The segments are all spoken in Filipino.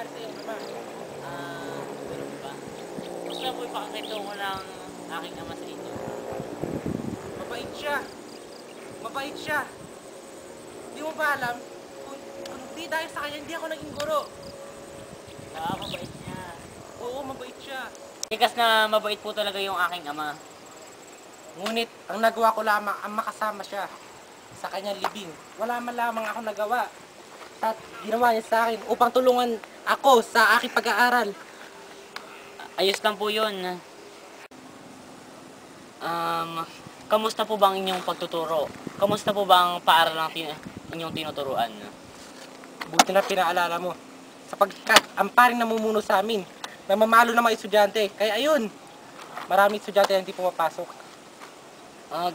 nangyari sa iyong ama? Ganun ba? Gusto po ipakakito ko ng aking ama sa inyo. Mabait siya. Mabait siya. Hindi mo ba alam? Kung di dahil sa kanya, hindi ako naging guro. Mabait niya. Oo, mabait siya. Tikas na mabait po talaga yung aking ama. Ngunit, ang nagawa ko lamang ang makasama siya sa kanyang libing. Wala man lamang ako nagawa. At ginawa niya sa akin upang tulungan ako sa aking pag-aaral. Ayos lang po yun. Kamusta po ba ang inyong pagtuturo? Kamusta po ba ang paaral ng inyong tinuturuan? Buti na pinaalala mo. Sapagkat ang paring namumuno sa amin, namamalo ng mga estudyante. Kaya ayun, maraming estudyante na hindi pumapasok.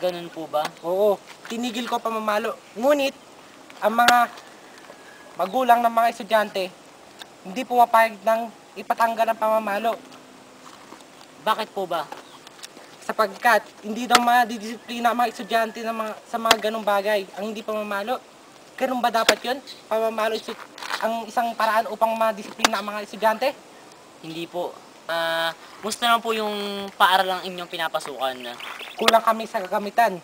Ganun po ba? Oo, tinigil ko pamamalo. Ngunit, ang mga magulang ng mga estudyante, hindi pumapayag ng ipatanggal ang pamamalo. Bakit po ba? Sapagkat, hindi daw madidisiplina ang mga estudyante sa mga ganong bagay, ang hindi pamamalo. Ganun ba dapat yun? Pamamalo ang isang paraan upang madisiplina ang mga estudyante? Hindi po. Musta naman po yung paaral ng inyong pinapasukan? Kulang kami sa kagamitan.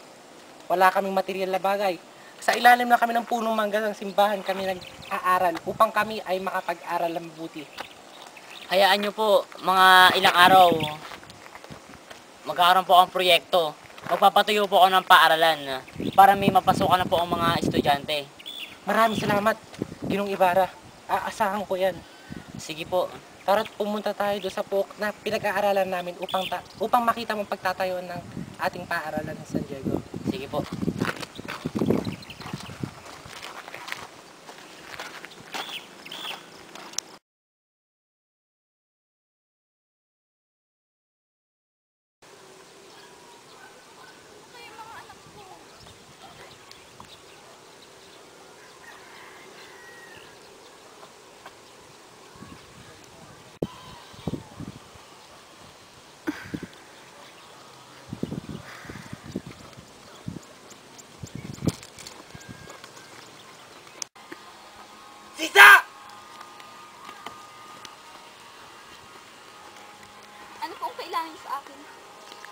Wala kaming material na bagay. Sa ilalim na kami ng punong mangga ng simbahan kami nag-aaral upang kami ay makapag-aral ng mabuti. Hayaan nyo po, mga ilang araw, magkakaroon po ang proyekto. Magpapatuyo po ako ng paaralan para may mapasukan na po ang mga estudyante. Maraming salamat, Ginong Ibarra. Aasahan ko yan. Sige po. Tara't pumunta tayo doon sa PUC na pinag-aaralan namin upang makita mong pagtatayuan ng ating paaralan sa San Diego. Sige po. Sisa! Ano po ang kailangan niyo sa akin?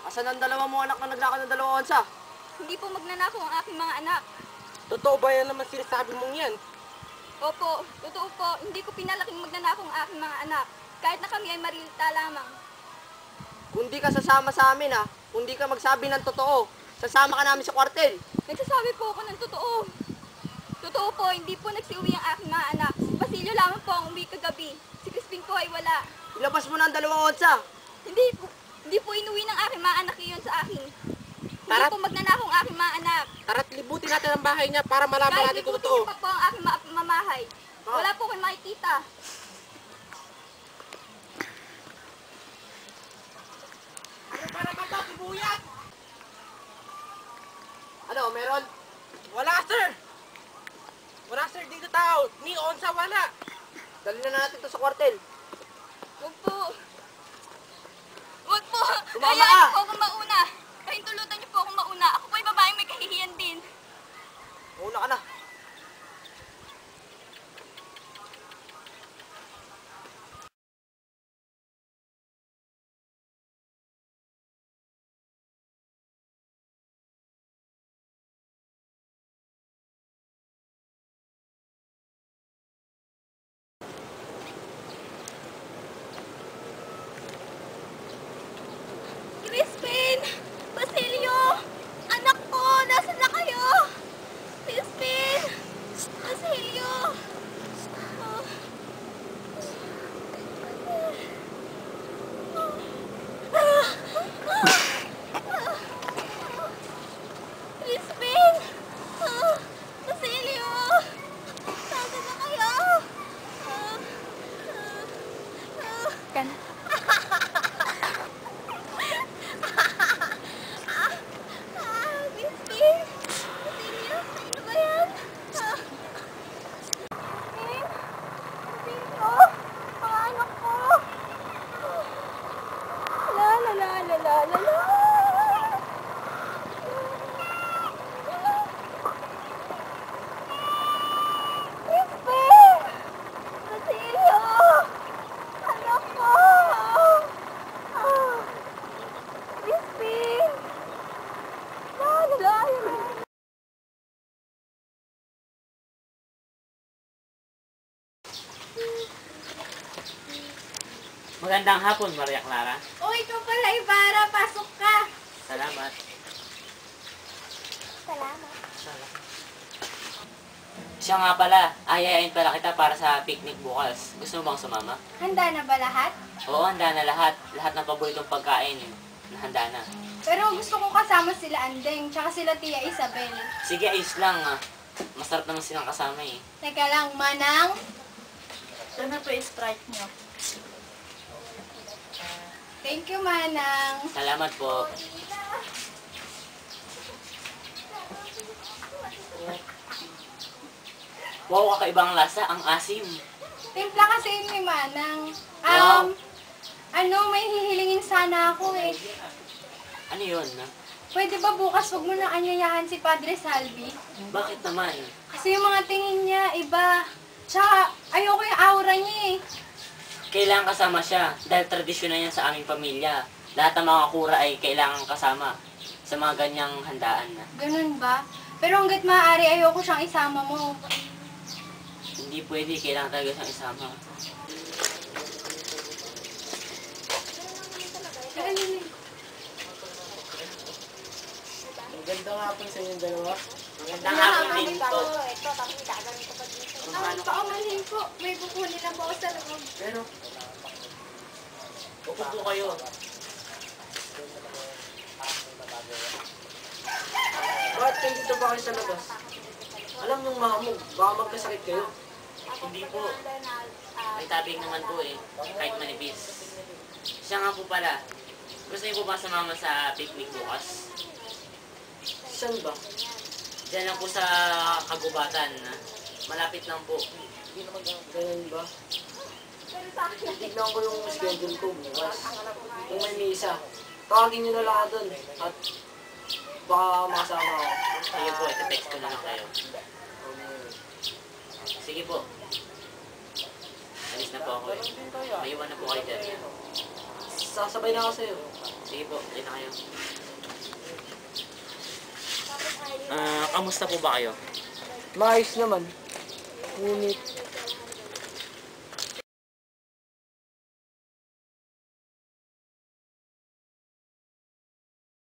Asan ang dalawa mo anak na naglakad ng 2 onsa? Hindi po magnanakaw ang aking mga anak. Totoo ba yan naman sinasabi mong yan? Opo, totoo po, hindi ko pinalaking magnanakaw ang aking mga anak. Kahit na kami ay marilita lamang. Kung di ka sasama sa amin ha, kung di ka magsabi ng totoo, sasama ka namin sa kwartel. Nagsasabi po ako ng totoo. Totoo po, hindi po nagsiuwi ang aking mga anak. Si Basilio lamang po ang uwi kagabi. Si Crispin po ay wala. Ilabas mo na ang 2 onsa. Hindi po inuwi ng aking mga anak iyon sa akin. Hindi Tara. po magnanakaw ang aking mga anak. Tara't libutin natin ang bahay niya para malaman Kahit natin kung libutin totoo. niyo pa po ang aking mamahay. Wala po kayong makikita. Ano para naman ba, sibuyas? Ano, meron? Wala, sir! Wala, sir, dito tao. Ni onsa wala. Dali na natin to sa kwartel. Huwag po. Huwag po. Tumama Hayaan ka. niyo po akong mauna. Pahintulutan niyo po akong mauna. Ako po ay babaeng may kahihiyan din. Una ka na. Crispin! Basilio! Anak ko! Nasaan na kayo? Crispin! Magandang hapon, Maria Clara. O, ikaw pala, Ibarra. Pasok ka. Salamat. Salamat. Siya nga pala, ayayain pala kita para sa picnic bukas. Gusto mo bang sumama? Handa na ba lahat? Oo, handa na lahat. Lahat ng paboritong pagkain, handa na. Pero gusto kong kasama sila Andeng, tsaka sila Tia Isabel. Sige, ayos lang ah. Masarap naman silang kasama eh. Teka lang, Manang. Ito na po yung Sprite niyo. Thank you, Manang. Salamat po. Wow, kakaibang lasa. Ang asim. Timpla kasi ni Manang. Wow. May hihilingin sana ako eh. Ano yun? Pwede ba bukas wag mo na anyayahan si Padre Salvi? Bakit naman? Kasi yung mga tingin niya, iba. Tsaka, ayoko yung aura niya eh. Kailangan kasama siya dahil tradisyon na yan sa aming pamilya. Lahat ng mga kura ay kailangan kasama sa mga ganyang handaan na. Ganun ba? Pero hanggat maaari, ayoko siyang isama mo. Hindi pwede, kailangan talaga siyang isama. Maganda nga po sa inyong dalawa. Magandang hapon din po. Paumanhin po. May kukunin na po ako sa loob. Pero, upo po kayo. Bakit kayo dito ba kayo sa labas? Alam niyong mahamog, baka magkasakit kayo. Hindi po. May tabing naman po eh. Kahit manipis. Siya nga po pala. Gusto niyo po ba sumama sa picnic bukas? Saan ba? Diyan lang po sa kagubatan. Malapit lang po. Ganun ba? Tignan ko yung schedule ko bukas. Kung may misa, tawagin niyo na lang ako dun. At baka makasama ako. Sige po, ito-text ko na lang kayo. Sige po. Alis na po ako eh. May iwan na po kayo dyan. Sasabay na ako sa'yo. Sige po, ayun na kayo. Kamusta po ba kayo? Maayos naman. Ngunit,